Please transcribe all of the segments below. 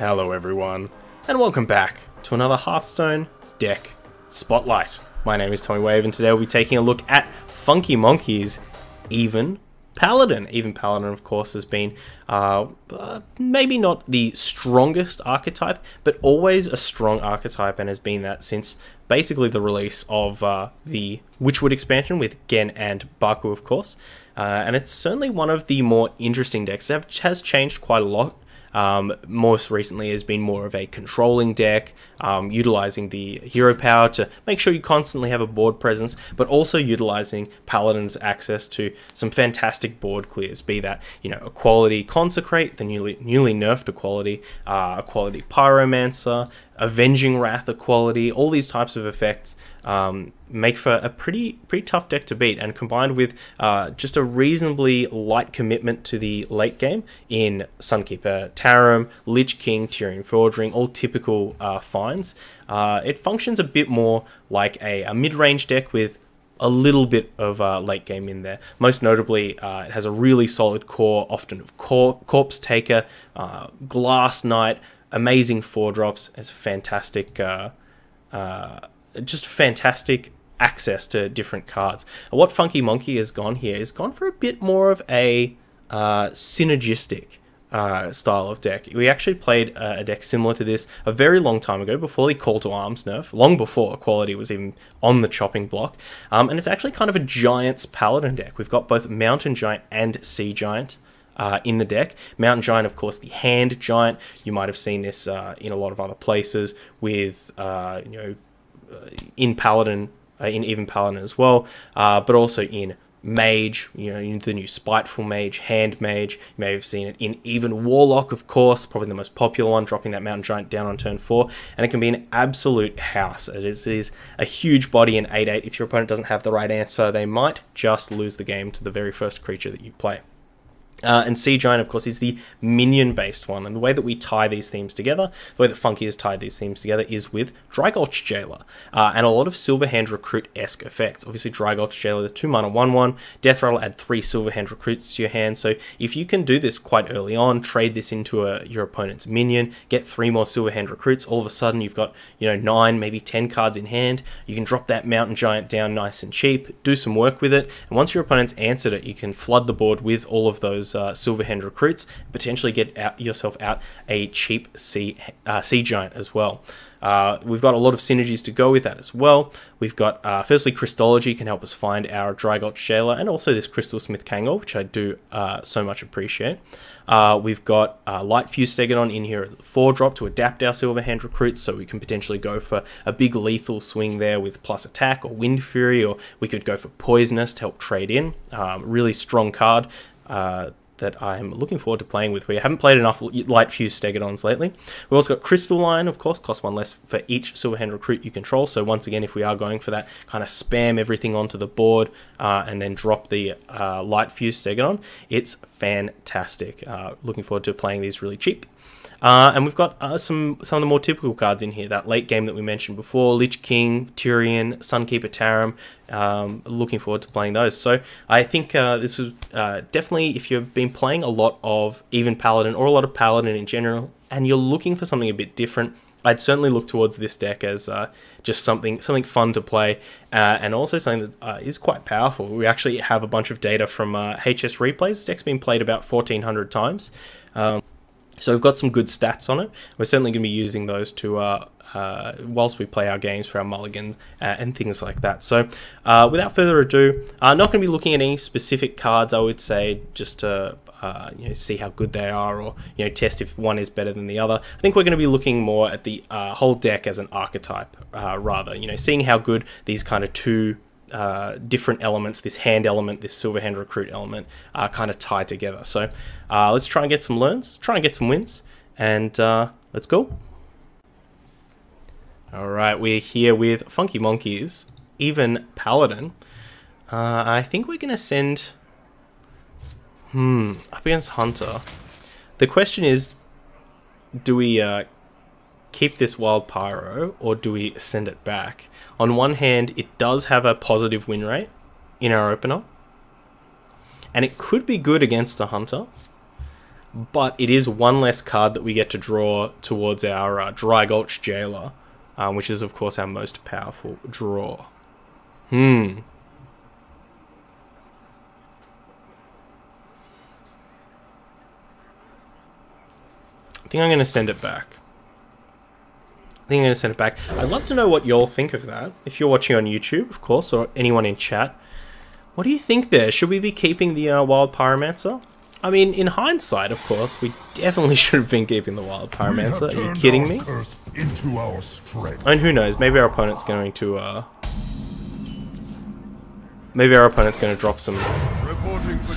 Hello everyone, and welcome back to another Hearthstone deck spotlight. My name is Tommy Wave, and today we'll be taking a look at FunkiMonki's Even Paladin. Even Paladin, of course, has been maybe not the strongest archetype, but always a strong archetype, and has been that since basically the release of the Witchwood expansion with Gen and Baku, of course. And it's certainly one of the more interesting decks. It has changed quite a lot. Most recently has been more of a controlling deck, utilizing the hero power to make sure you constantly have a board presence, but also utilizing Paladin's access to some fantastic board clears, be that, you know, a quality Consecrate, the newly nerfed equality, Pyromancer, Avenging Wrath equality. All these types of effects make for a pretty tough deck to beat, and combined with just a reasonably light commitment to the late game in Sunkeeper Tarim, Lich King, Tyrian Forging, all typical finds. It functions a bit more like a mid-range deck with a little bit of late game in there. Most notably, it has a really solid core, often of Corpse Taker, Glass Knight, amazing 4-drops, has fantastic, just fantastic access to different cards. What FunkiMonki has gone here is gone for a bit more of a synergistic style of deck. We actually played a deck similar to this a very long time ago, before the Call to Arms nerf, long before Equality was even on the chopping block, and it's actually kind of a Giant's Paladin deck. We've got both Mountain Giant and Sea Giant in the deck. Mountain Giant, of course, the Hand Giant. You might have seen this in a lot of other places with, you know, in Paladin, in Even Paladin as well, but also in Mage, you know, in the new Spiteful Mage, Hand Mage. You may have seen it in Even Warlock, of course, probably the most popular one, dropping that Mountain Giant down on turn 4, and it can be an absolute house. It is a huge body in 8/8. If your opponent doesn't have the right answer, they might just lose the game to the very first creature that you play. And Sea Giant, of course, is the minion-based one, and the way that we tie these themes together, the way that Funky has tied these themes together, is with Drygulch Jailer, and a lot of Silverhand Recruit-esque effects. Obviously, Drygulch Jailer, the 2-mana 1/1, Death Rattle, add 3 Silverhand Recruits to your hand, so if you can do this quite early on, trade this into your opponent's minion, get 3 more Silverhand Recruits, all of a sudden you've got, you know, 9, maybe 10 cards in hand. You can drop that Mountain Giant down nice and cheap, do some work with it, and once your opponent's answered it, you can flood the board with all of those Silverhand Recruits, potentially get yourself out a cheap Sea Giant as well. We've got a lot of synergies to go with that as well. We've got, firstly, Crystology can help us find our Drygulch Jailer, and also this Crystal Smith Kangol, which I do so much appreciate. We've got Light Fuse Stegodon in here at the 4-drop to adapt our Silverhand Recruits, so we can potentially go for a big lethal swing there with plus attack or Wind Fury, or we could go for Poisonous to help trade in. Really strong card that I'm looking forward to playing with. We haven't played enough Light Fuse Stegodons lately. We've also got Crystalline, of course, costs 1 less for each Silverhand Recruit you control. So once again, if we are going for that kind of spam everything onto the board and then drop the Light Fuse Stegodon, it's fantastic. Looking forward to playing these really cheap. And we've got some of the more typical cards in here. That late game that we mentioned before, Lich King, Tyrian, Sunkeeper Tarim. Looking forward to playing those. So I think this is definitely, if you've been playing a lot of Even Paladin or a lot of Paladin in general, and you're looking for something a bit different, I'd certainly look towards this deck as just something fun to play, and also something that is quite powerful. We actually have a bunch of data from HS Replays. This deck's been played about 1,400 times. So we've got some good stats on it. We're certainly going to be using those to whilst we play our games for our mulligans and things like that. So without further ado, not going to be looking at any specific cards, I would say, just to you know, see how good they are, or, you know, test if one is better than the other. I think we're going to be looking more at the whole deck as an archetype, rather, you know, seeing how good these kind of two different elements, this hand element, this Silverhand Recruit element, are kind of tied together. So let's try and get some learns, try and get some wins, and let's go. Alright, we're here with FunkiMonki's Even Paladin. I think we're going to send up against Hunter. The question is, do we keep this Wild Pyro, or do we send it back? On one hand, it does have a positive win rate in our opener, and it could be good against a Hunter. but it is one less card that we get to draw towards our Dry Gulch Jailer, which is, of course, our most powerful draw. I think I'm going to send it back. I'd love to know what y'all think of that. If you're watching on YouTube, of course, or anyone in chat. What do you think there? Should we be keeping the Wild Pyromancer? I mean, in hindsight, of course, we definitely should have been keeping the Wild Pyromancer. Are you kidding me? Into our strength. I mean, who knows? Maybe our opponent's going to, maybe our opponent's going to drop some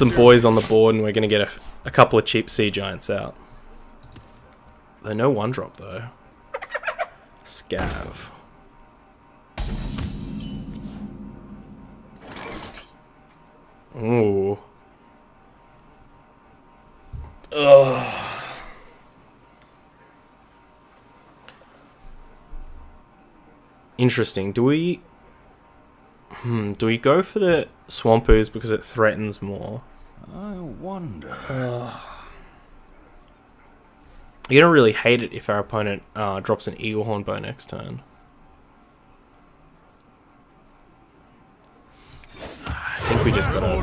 boys on the board, and we're going to get a couple of cheap Sea Giants out. Though no one drop though. Scav. Ooh. Ugh. Interesting. Do we go for the Swamp Ooze because it threatens more? I wonder. You're gonna really hate it if our opponent drops an Eaglehorn Bow next turn. I think we just gotta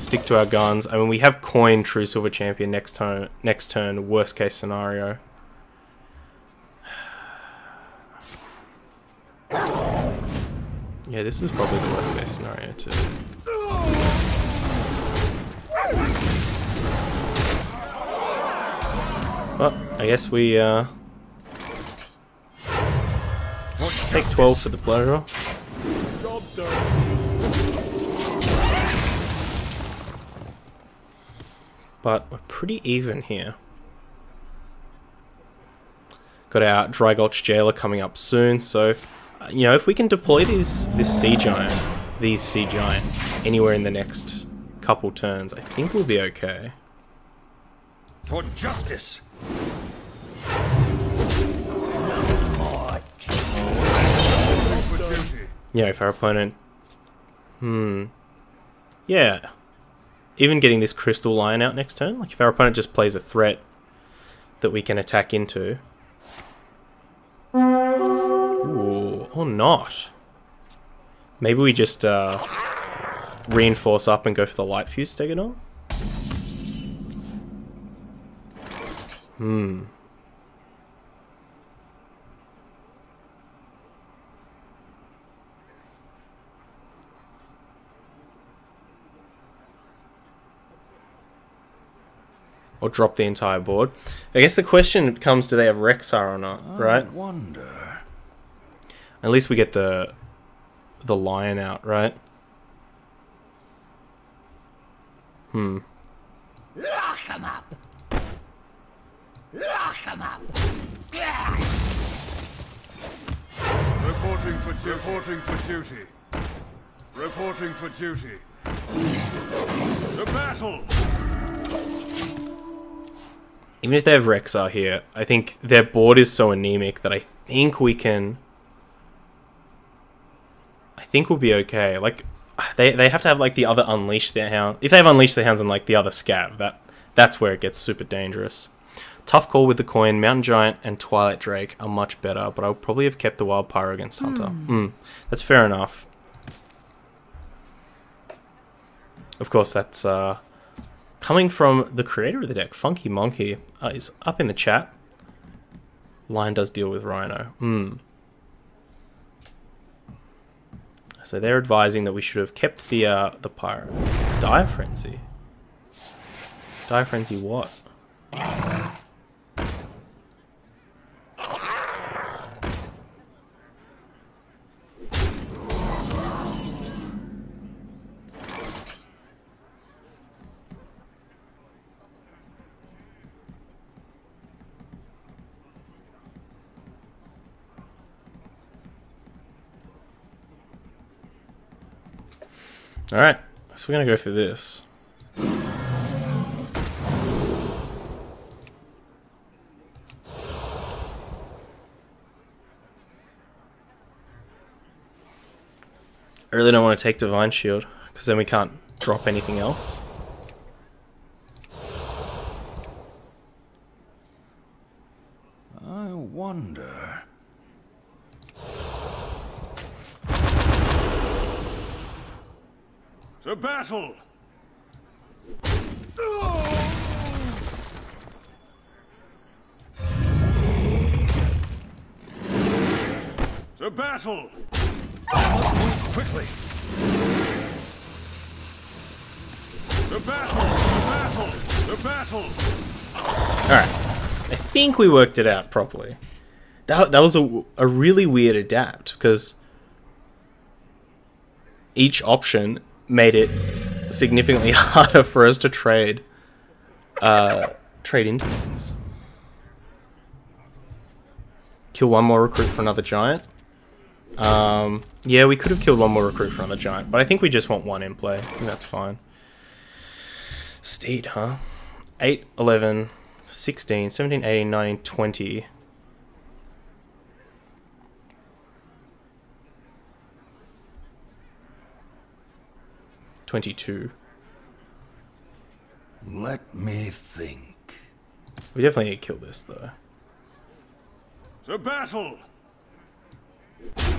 stick to our guns. I mean, we have coin True Silver Champion next turn. Worst case scenario. Yeah, this is probably the worst case scenario too. Well, I guess we take 12 for the pleasure. But we're pretty even here. Got our Dry Gulch Jailer coming up soon, so you know, if we can deploy these Sea Giants anywhere in the next couple turns, I think we'll be okay. For justice. Yeah, if our opponent... Yeah. Even getting this Crystal Lion out next turn. Like, if our opponent just plays a threat that we can attack into. Ooh, or not. Maybe we just reinforce up and go for the Light Fuse Stegodon? Or drop the entire board. I guess the question comes, do they have Rexar or not, right? I wonder. At least we get the lion out, right? Lock him up. Lock him up. Reporting for duty. Reporting for duty. The battle. Even if they have Rexar here, I think their board is so anemic that I think we can... I think we'll be okay. Like, they have to have, like, the other Unleash Their Hound. If they have Unleash Their Hounds and, like, the other Scav, that's where it gets super dangerous. Tough call with the coin. Mountain Giant and Twilight Drake are much better, but I would probably have kept the Wild Pyro against Hunter. That's fair enough. Of course, that's... coming from the creator of the deck, FunkiMonki, is up in the chat. Lion does deal with Rhino. So they're advising that we should have kept the Pyro. Dire Frenzy. Dire Frenzy what? Alright, so we're going to go for this. I really don't want to take Divine Shield, because then we can't drop anything else. wonder. To battle! To battle! I must move quickly. To battle! To battle! To battle! Alright. I think we worked it out properly. That was a really weird adapt, because each option made it significantly harder for us to trade into things. Kill one more recruit for another giant. Yeah, we could have killed one more recruit for another giant, but I think we just want one in play, and that's fine. Steed, huh? 8, 11, 16, 17, 18, 19, 20. $22. Let me think. We definitely need to kill this, though. To battle!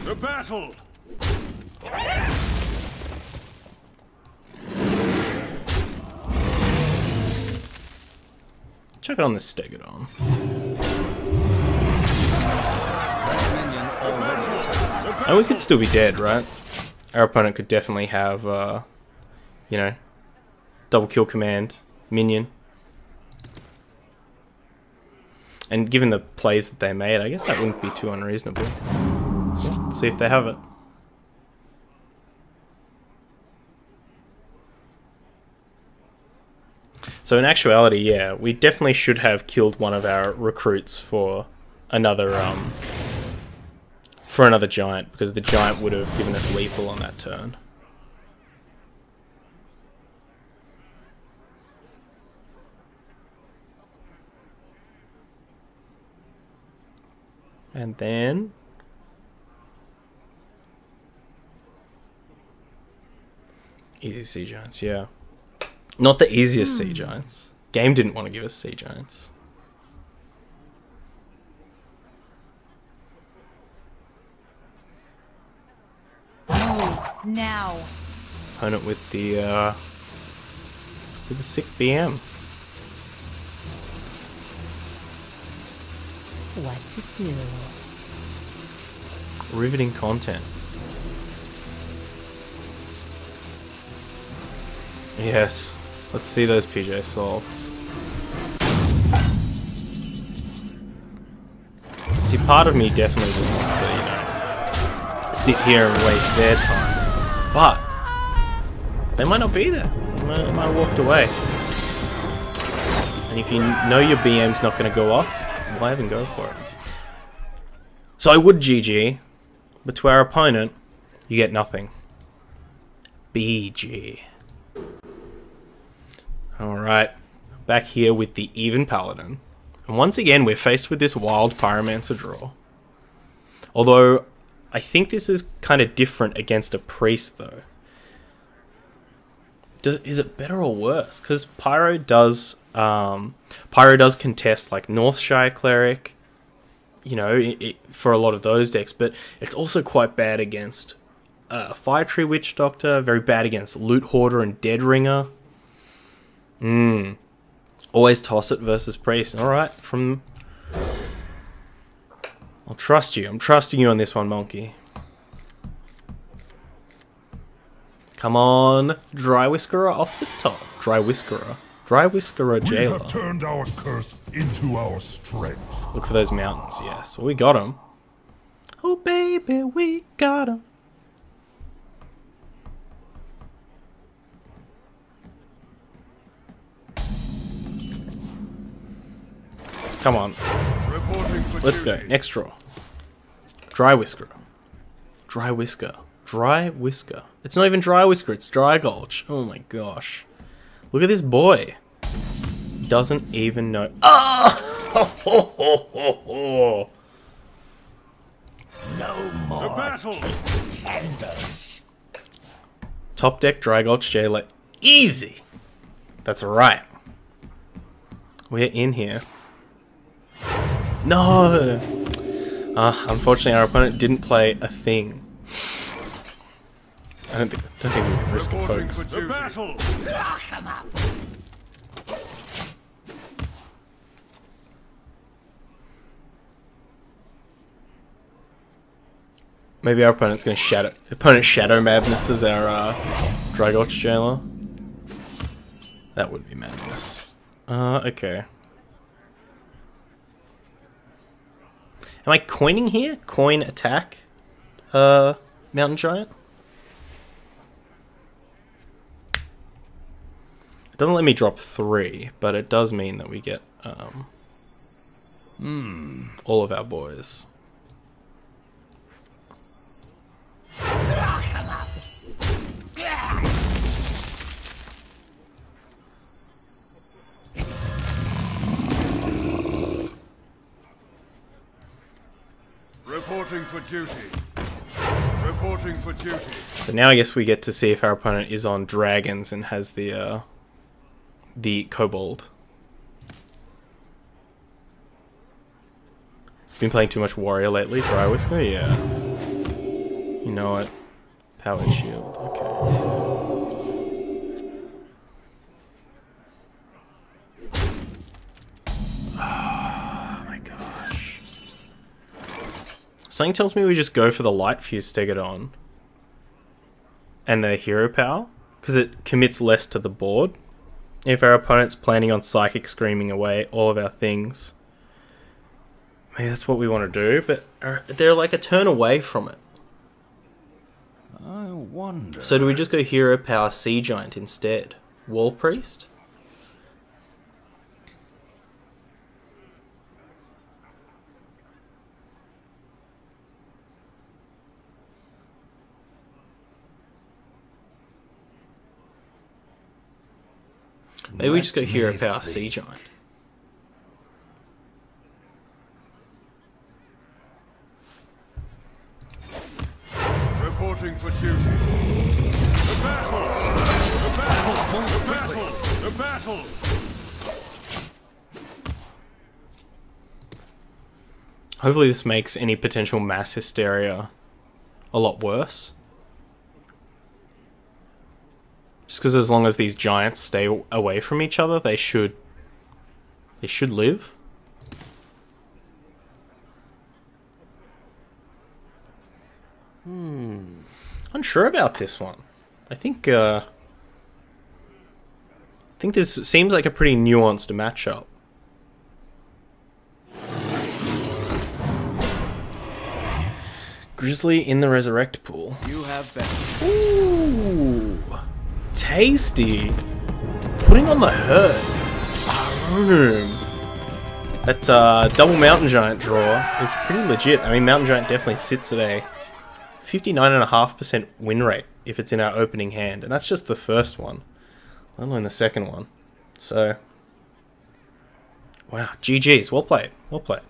To battle! Check it on the Stegodon. And we could still be dead, right? Our opponent could definitely have, you know, double kill command, minion. And given the plays that they made, I guess that wouldn't be too unreasonable. Yeah, let's see if they have it. So in actuality, yeah, we definitely should have killed one of our recruits for another giant, because the giant would have given us lethal on that turn. And then easy sea giants, yeah. Not the easiest sea giants. Game didn't want to give us sea giants. Move now. Opponent with the sick BM. What to do? Riveting content. Yes. Let's see those PJ salts. See, part of me definitely just wants to, you know, sit here and waste their time. But they might not be there. They might have walked away. And if you know your BM's not going to go off, why even go for it? So I would GG, but to our opponent, you get nothing. BG. Alright, back here with the even Paladin. And once again, we're faced with this wild Pyromancer draw. Although, I think this is kind of different against a priest, though. Is it better or worse? Because Pyro does contest, like, Northshire Cleric, you know, for a lot of those decks, but it's also quite bad against Fire Tree Witch Doctor, very bad against Loot Hoarder and Dead Ringer. Always toss it versus priest. Alright, I'll trust you. I'm trusting you on this one, Monkey. Come on. Dry Whiskerer off the top. Dry Whiskerer. Dry Whiskerer Jailer. We have turned our curse into our strength. Look for those mountains, yes. Well, we got them. Oh, baby, we got them. Come on. Let's go. Next draw. Dry Whisker. Dry Whisker. Dry Whisker. It's not even Dry Whisker, it's Dry Gulch. Oh my gosh. Look at this boy. Doesn't even know. Oh! No more candles. Top deck Dry Gulch Jailer. Easy! That's right. We're in here. No! Unfortunately, our opponent didn't play a thing. I don't think we can risk it, folks. The battle. Maybe our opponent's going to shadow. Shadow Madness is our Dragoch Jailer. That would be madness. Okay. Am I coining here? Coin attack? Mountain Giant? It doesn't let me drop 3, but it does mean that we get all of our boys. Reporting for duty. Reporting for duty. So now I guess we get to see if our opponent is on dragons and has the kobold. Been playing too much warrior lately, Dry Whisker? Yeah. You know what? Power shield, okay. Something tells me we just go for the Light Fuse Stegodon and the Hero Power, because it commits less to the board. If our opponent's planning on Psychic Screaming away all of our things, maybe that's what we want to do, but they're like a turn away from it. I wonder. So do we just go Hero Power Sea Giant instead? Wall Priest? Maybe we just go Hero Power Sea Giant. Reporting for duty. The battle! The battle! The battle! The battle! Hopefully this makes any potential mass hysteria a lot worse. Just because as long as these giants stay away from each other, they should live. Unsure about this one. I think this seems like a pretty nuanced matchup. Grizzly in the Resurrect pool. You have been. Ooh, tasty. Putting on the hurt. Boom. That double Mountain Giant draw is pretty legit. I mean, Mountain Giant definitely sits at a 59.5% win rate if it's in our opening hand, and that's just the first one, let alone the second one. So, wow, GG's, well played, well played.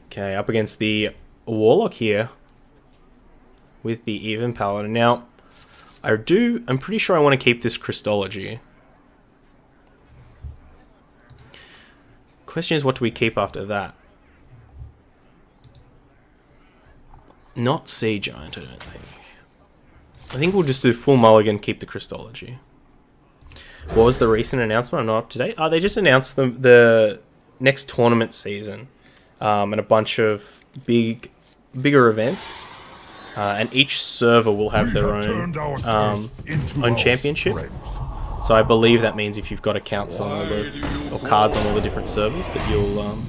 Okay, up against the Warlock here with the even Paladin. Now, I'm pretty sure I want to keep this Christology. Question is, what do we keep after that? Not Sea Giant, I don't think. I think we'll just do full mulligan, keep the Christology. What was the recent announcement? I'm not up to date. They just announced the next tournament season and a bunch of bigger events. And each server will have their own championship. So I believe that means if you've got accounts on all the, or cards on all the different servers, that you'll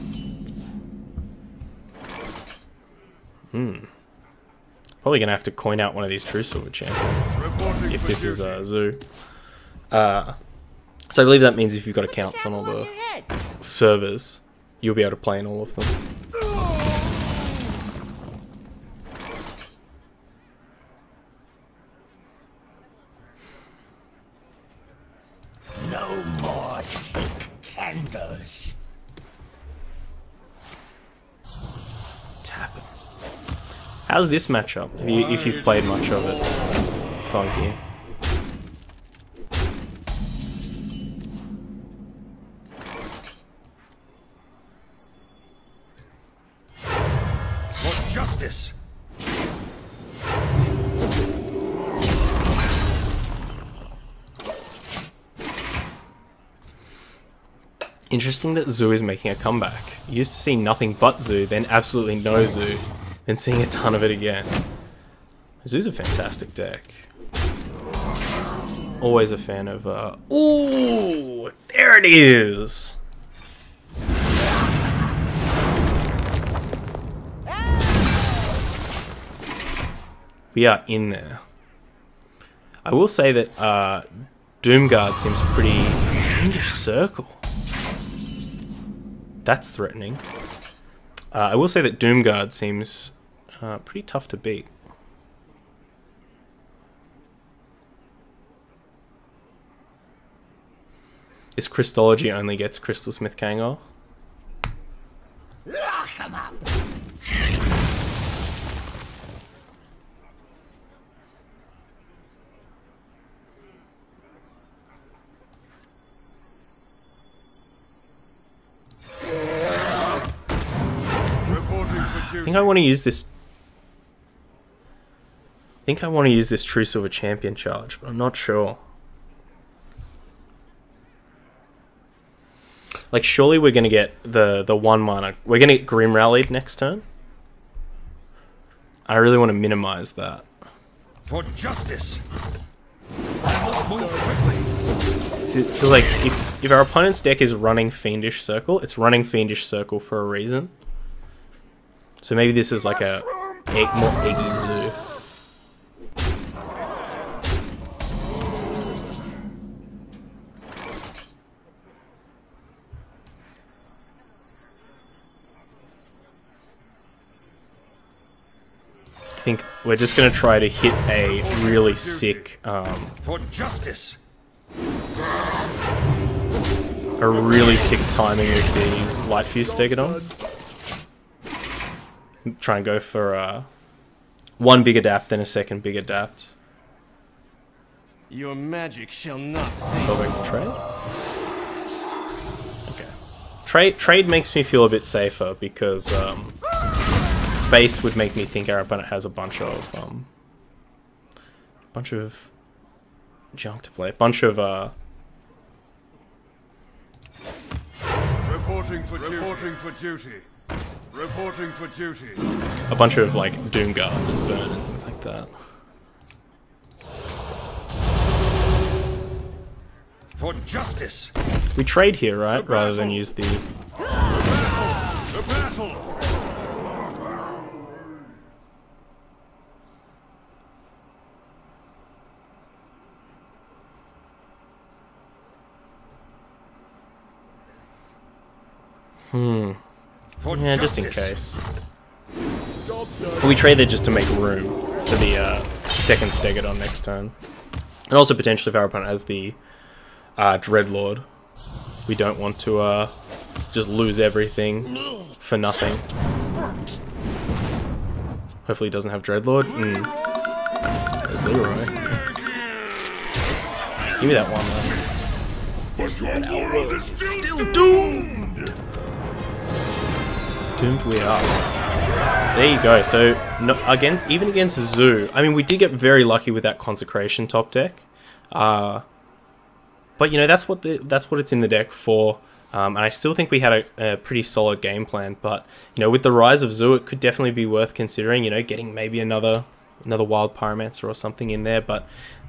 probably gonna have to coin out one of these True Silver champions if this is a zoo. So I believe that means if you've got accounts on all the servers, you'll be able to play in all of them. No more take candles. Tap it. How's this matchup? If you've played much of it, Funky. justice. Interesting that Zoo is making a comeback. You used to see nothing but Zoo, then absolutely no Zoo, then seeing a ton of it again. Zoo's a fantastic deck. Always a fan of, ooh! There it is! We are in there. I will say that, Doomguard seems pretty... Fiendish Circle. That's threatening. I will say that Doomguard seems pretty tough to beat. This Crystology only gets Crystal Smith Kangol. Lock him up. I think I want to use this. I think I want to use this True Silver Champion charge, but I'm not sure. Like, surely we're gonna get the 1-mana. We're gonna get Grim Rallied next turn. I really want to minimize that. For justice. I feel like if our opponent's deck is running Fiendish Circle, it's running Fiendish Circle for a reason. So maybe this is like a more eggy Zoo. I think we're just going to try to hit a really sick, For justice. a really sick timing with these Light Fuse Stegodons. Try and go for one big adapt, then a second big adapt. Your magic shall not save. Trade? Okay. Trade makes me feel a bit safer because face would make me think our opponent has a bunch of junk to play. A bunch of Reporting for duty. Reporting for duty. a bunch of like Doom Guards and Burn and things like that. For justice. We trade here, right? Rather than use the... The battle. For Yeah, just in justice. case. We trade there just to make room for the second Stegodon next turn. And also potentially if our opponent has the Dreadlord. We don't want to just lose everything for nothing. Hopefully he doesn't have Dreadlord. There's Leroy. Give me that one though. But your world is still Doomed! Doomed we are. There you go. So, no, again, even against Zoo, I mean, we did get very lucky with that Consecration top deck. But you know, that's what it's in the deck for. And I still think we had a pretty solid game plan. But you know, with the rise of Zoo, it could definitely be worth considering. You know, getting maybe another Wild Pyromancer or something in there. But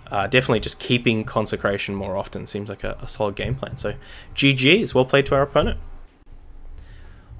definitely just keeping Consecration more often seems like a solid game plan. So GG's, well played to our opponent.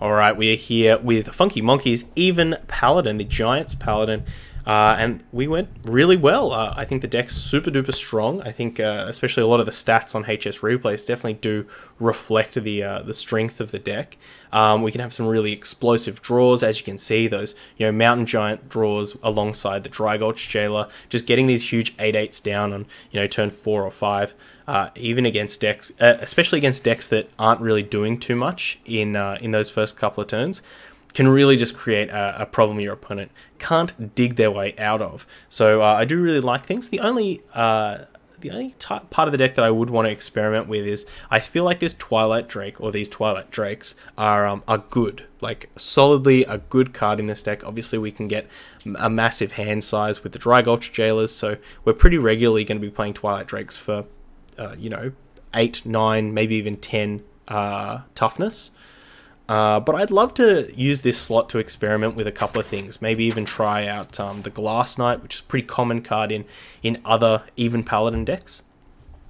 Alright, we are here with FunkiMonki's Even Paladin, the Giants Paladin. And we went really well. I think the deck's super duper strong. I think especially a lot of the stats on HS replays definitely do reflect the strength of the deck. We can have some really explosive draws, as you can see, those Mountain Giant draws alongside the Dry Gulch Jailer, just getting these huge 8/8s down on turn 4 or 5. Even against decks, especially against decks that aren't really doing too much in those first couple of turns, can really just create a problem your opponent can't dig their way out of. So I do really like things. The only the only part of the deck that I would want to experiment with is I feel like this Twilight Drake or these Twilight Drakes are good, like solidly a good card in this deck. Obviously, we can get a massive hand size with the Dry Gulch Jailers, so we're pretty regularly going to be playing Twilight Drakes for, you know, 8, 9, maybe even 10 toughness. But I'd love to use this slot to experiment with a couple of things. Maybe even try out the Glass Knight, which is a pretty common card in other even Paladin decks.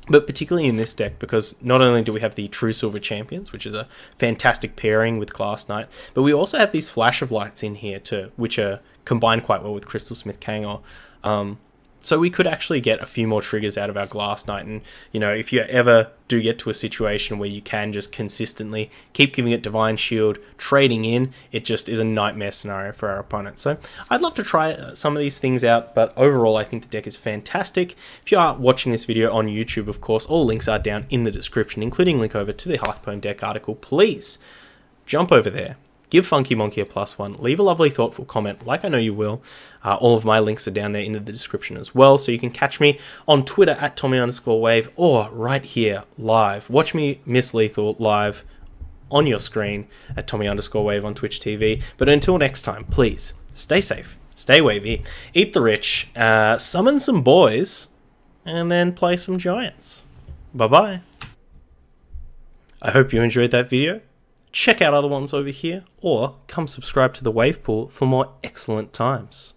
But particularly in this deck, because not only do we have the True Silver Champions, which is a fantastic pairing with Glass Knight, but we also have these Flash of Lights in here, which are combined quite well with Crystal Smith Kangor. So we could actually get a few more triggers out of our Glass Knight, and you know, if you ever do get to a situation where you can just consistently keep giving it Divine Shield, trading in, it just is a nightmare scenario for our opponent. So I'd love to try some of these things out, but overall I think the deck is fantastic. If you are watching this video on YouTube, of course, all links are down in the description, including link over to the Hearthstone deck article. Please jump over there. Give Funky Monkey a +1, leave a lovely thoughtful comment like I know you will. All of my links are down there in the description as well, so you can catch me on Twitter at Tommy_Wave or right here live. Watch me miss Lethal live on your screen at Tommy_Wave on Twitch TV. But until next time, please stay safe, stay wavy, eat the rich, summon some boys, and then play some giants. Bye-bye. I hope you enjoyed that video. Check out other ones over here, or come subscribe to the Wave Pool for more excellent times.